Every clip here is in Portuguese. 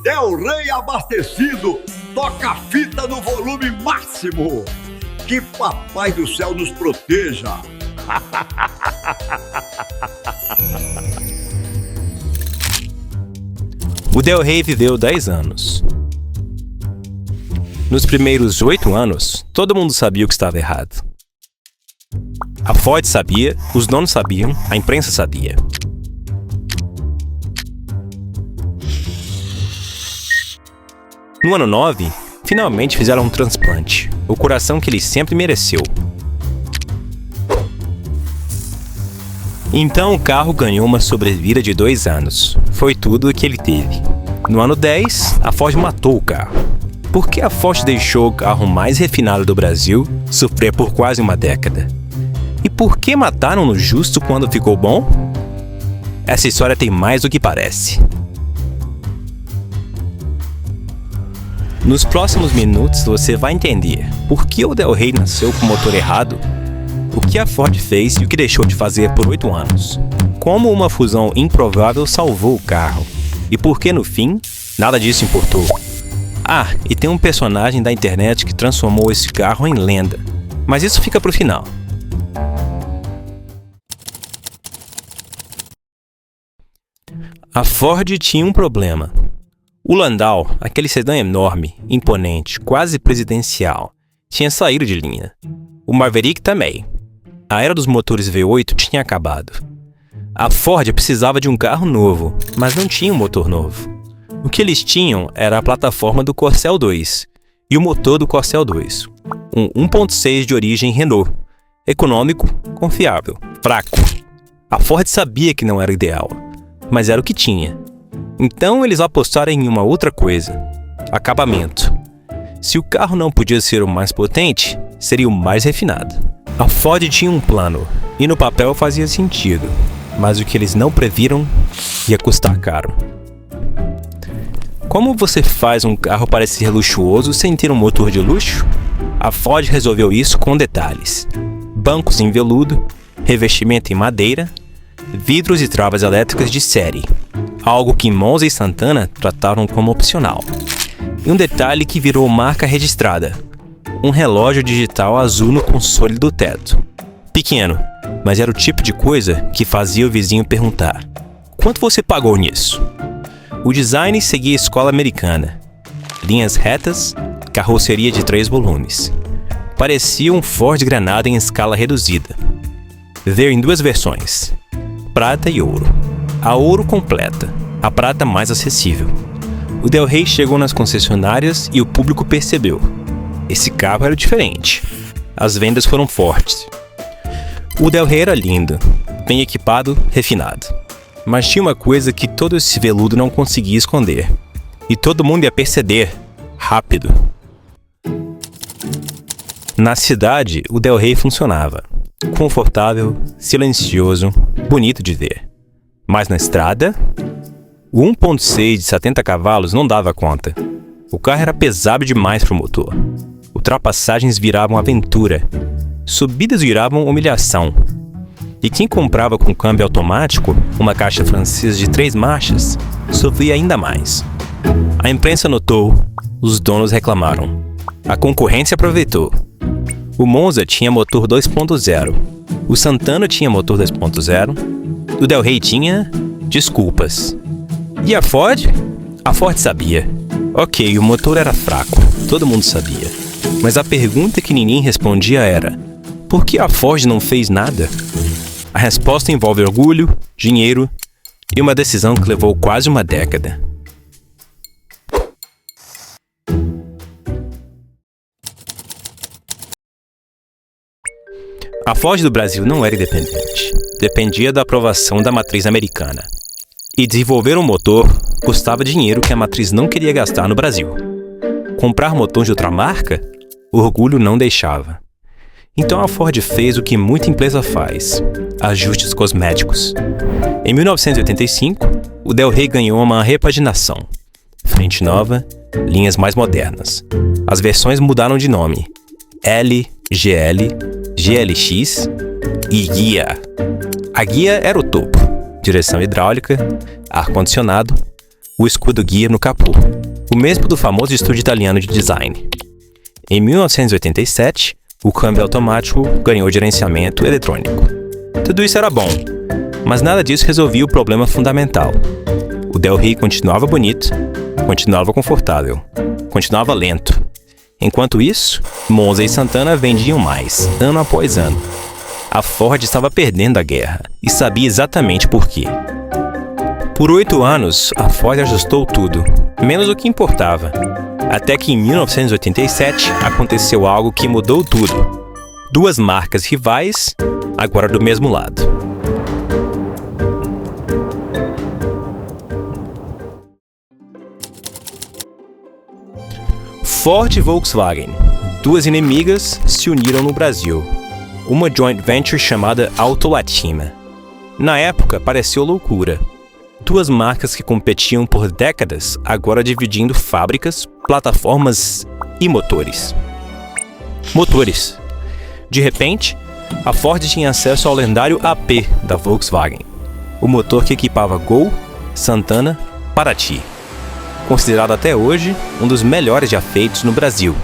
Del Rey abastecido. Toca a fita no volume máximo. Que papai do céu nos proteja. O Del Rey viveu 10 anos. Nos primeiros 8 anos, todo mundo sabia o que estava errado. A Ford sabia, os donos sabiam, a imprensa sabia. No ano 9, finalmente fizeram um transplante, o coração que ele sempre mereceu. Então o carro ganhou uma sobrevida de 2 anos. Foi tudo o que ele teve. No ano 10, a Ford matou o carro. Por que a Ford deixou o carro mais refinado do Brasil sofrer por quase uma década? E por que mataram-no justo quando ficou bom? Essa história tem mais do que parece. Nos próximos minutos você vai entender por que o Del Rey nasceu com o motor errado, o que a Ford fez e o que deixou de fazer por 8 anos, como uma fusão improvável salvou o carro e por que no fim nada disso importou. Ah, e tem um personagem da internet que transformou esse carro em lenda, mas isso fica pro final. A Ford tinha um problema. O Landau, aquele sedã enorme, imponente, quase presidencial, tinha saído de linha. O Maverick também. A era dos motores V8 tinha acabado. A Ford precisava de um carro novo, mas não tinha um motor novo. O que eles tinham era a plataforma do Corcel 2 e o motor do Corcel 2. Um 1.6 de origem Renault. Econômico, confiável, fraco. A Ford sabia que não era ideal, mas era o que tinha. Então eles apostaram em uma outra coisa: acabamento. Se o carro não podia ser o mais potente, seria o mais refinado. A Ford tinha um plano, e no papel fazia sentido, mas o que eles não previram ia custar caro. Como você faz um carro parecer luxuoso sem ter um motor de luxo? A Ford resolveu isso com detalhes: bancos em veludo, revestimento em madeira, vidros e travas elétricas de série, algo que Monza e Santana trataram como opcional. E um detalhe que virou marca registrada: um relógio digital azul no console do teto. Pequeno, mas era o tipo de coisa que fazia o vizinho perguntar: quanto você pagou nisso? O design seguia a escola americana. Linhas retas, carroceria de 3 volumes. Parecia um Ford Granada em escala reduzida. Veio em 2 versões: prata e ouro. A ouro completa, a prata mais acessível. O Del Rey chegou nas concessionárias e o público percebeu: esse carro era diferente. As vendas foram fortes. O Del Rey era lindo, bem equipado, refinado. Mas tinha uma coisa que todo esse veludo não conseguia esconder. E todo mundo ia perceber, rápido. Na cidade, o Del Rey funcionava. Confortável, silencioso, bonito de ver. Mas na estrada, o 1.6 de 70 cavalos não dava conta. O carro era pesado demais para o motor. Ultrapassagens viravam aventura. Subidas viravam humilhação. E quem comprava com câmbio automático, uma caixa francesa de 3 marchas, sofria ainda mais. A imprensa notou, os donos reclamaram. A concorrência aproveitou. O Monza tinha motor 2.0. O Santana tinha motor 2.0. O Del Rey tinha desculpas. E a Ford? A Ford sabia. Ok, o motor era fraco, todo mundo sabia. Mas a pergunta que ninguém respondia era: por que a Ford não fez nada? A resposta envolve orgulho, dinheiro e uma decisão que levou quase uma década. A Ford do Brasil não era independente. Dependia da aprovação da matriz americana. E desenvolver um motor custava dinheiro que a matriz não queria gastar no Brasil. Comprar motor de outra marca, o orgulho não deixava. Então a Ford fez o que muita empresa faz: ajustes cosméticos. Em 1985, o Del Rey ganhou uma repaginação. Frente nova, linhas mais modernas. As versões mudaram de nome: L, GL, GLX e Guia. A Guia era o topo: direção hidráulica, ar-condicionado, o escudo guia no capô, o mesmo do famoso estúdio italiano de design. Em 1987, o câmbio automático ganhou gerenciamento eletrônico. Tudo isso era bom, mas nada disso resolvia o problema fundamental. O Del Rey continuava bonito, continuava confortável, continuava lento. Enquanto isso, Monza e Santana vendiam mais, ano após ano. A Ford estava perdendo a guerra e sabia exatamente por quê. Por 8 anos, a Ford ajustou tudo, menos o que importava. Até que em 1987 aconteceu algo que mudou tudo. Duas marcas rivais, agora do mesmo lado. Ford e Volkswagen, duas inimigas, se uniram no Brasil. Uma joint venture chamada Autolatina. Na época, pareceu loucura. Duas marcas que competiam por décadas, agora dividindo fábricas, plataformas e motores. De repente, a Ford tinha acesso ao lendário AP da Volkswagen, o motor que equipava Gol, Santana, Paraty. Considerado até hoje um dos melhores já feitos no Brasil.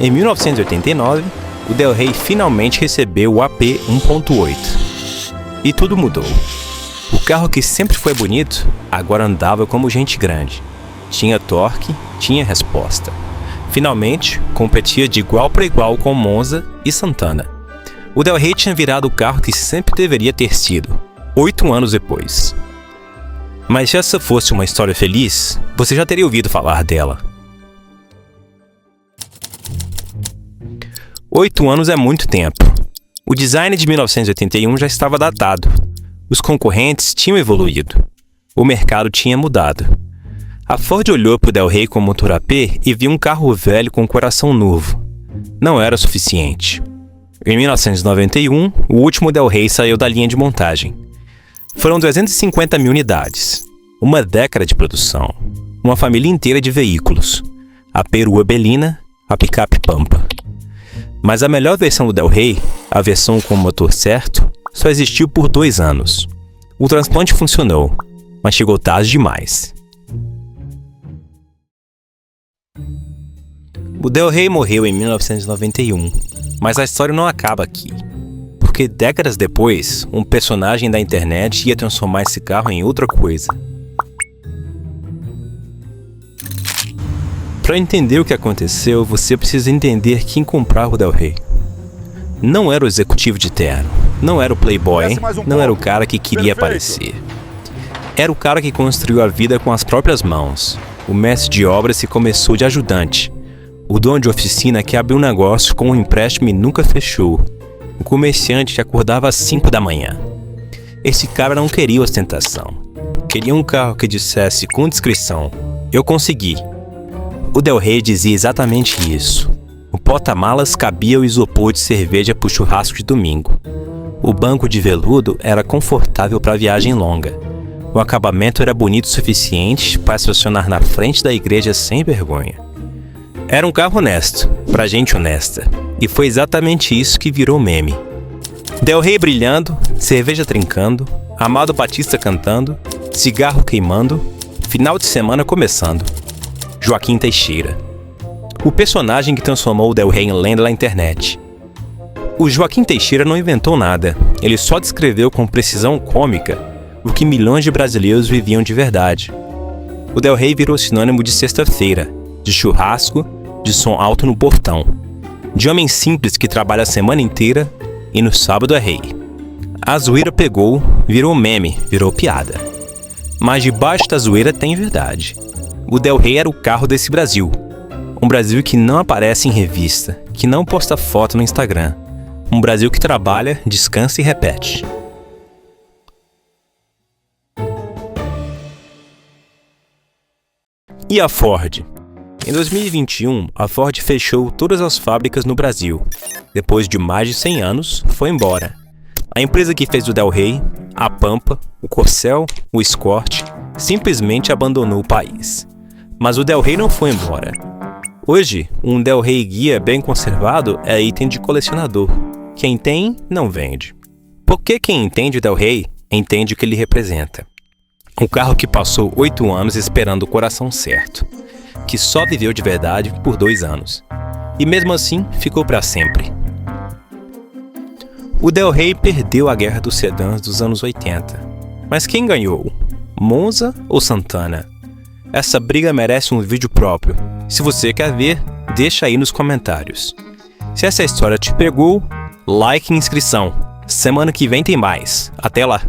Em 1989, o Del Rey finalmente recebeu o AP 1.8. E tudo mudou. O carro que sempre foi bonito, agora andava como gente grande. Tinha torque, tinha resposta. Finalmente, competia de igual para igual com Monza e Santana. O Del Rey tinha virado o carro que sempre deveria ter sido, 8 anos depois. Mas se essa fosse uma história feliz, você já teria ouvido falar dela. 8 anos é muito tempo. O design de 1981 já estava datado. Os concorrentes tinham evoluído. O mercado tinha mudado. A Ford olhou para o Del Rey com motor AP e viu um carro velho com coração novo. Não era suficiente. Em 1991, o último Del Rey saiu da linha de montagem. Foram 250 mil unidades. Uma década de produção. Uma família inteira de veículos. A perua Belina, a picape Pampa. Mas a melhor versão do Del Rey, a versão com o motor certo, só existiu por 2 anos. O transplante funcionou, mas chegou tarde demais. O Del Rey morreu em 1991, mas a história não acaba aqui. Porque décadas depois, um personagem da internet ia transformar esse carro em outra coisa. Para entender o que aconteceu, você precisa entender quem comprava o Del Rey. Não era o executivo de terno, não era o playboy, não era o cara que queria aparecer. Era o cara que construiu a vida com as próprias mãos. O mestre de obras que começou de ajudante. O dono de oficina que abriu um negócio com um empréstimo e nunca fechou. O comerciante que acordava às 5 da manhã. Esse cara não queria ostentação. Queria um carro que dissesse com discrição: eu consegui. O Del Rey dizia exatamente isso. O porta-malas cabia o isopor de cerveja para o churrasco de domingo. O banco de veludo era confortável para a viagem longa. O acabamento era bonito o suficiente para estacionar na frente da igreja sem vergonha. Era um carro honesto, para gente honesta. E foi exatamente isso que virou meme. Del Rey brilhando, cerveja trincando, Amado Batista cantando, cigarro queimando, final de semana começando. Joaquim Teixeira. O personagem que transformou o Del Rey em lenda na internet. O Joaquim Teixeira não inventou nada, ele só descreveu com precisão cômica o que milhões de brasileiros viviam de verdade. O Del Rey virou sinônimo de sexta-feira, de churrasco, de som alto no portão, de homem simples que trabalha a semana inteira e no sábado é rei. A zoeira pegou, virou meme, virou piada. Mas debaixo da zoeira tem verdade. O Del Rey era o carro desse Brasil. Um Brasil que não aparece em revista, que não posta foto no Instagram. Um Brasil que trabalha, descansa e repete. E a Ford? Em 2021, a Ford fechou todas as fábricas no Brasil. Depois de mais de 100 anos, foi embora. A empresa que fez o Del Rey, a Pampa, o Corcel, o Escort, simplesmente abandonou o país. Mas o Del Rey não foi embora. Hoje, um Del Rey guia bem conservado é item de colecionador. Quem tem, não vende. Porque quem entende o Del Rey, entende o que ele representa. Um carro que passou 8 anos esperando o coração certo, que só viveu de verdade por 2 anos, e mesmo assim ficou para sempre. O Del Rey perdeu a guerra dos sedãs dos anos 80, mas quem ganhou? Monza ou Santana? Essa briga merece um vídeo próprio. Se você quer ver, deixa aí nos comentários. Se essa história te pegou, like e inscrição. Semana que vem tem mais. Até lá!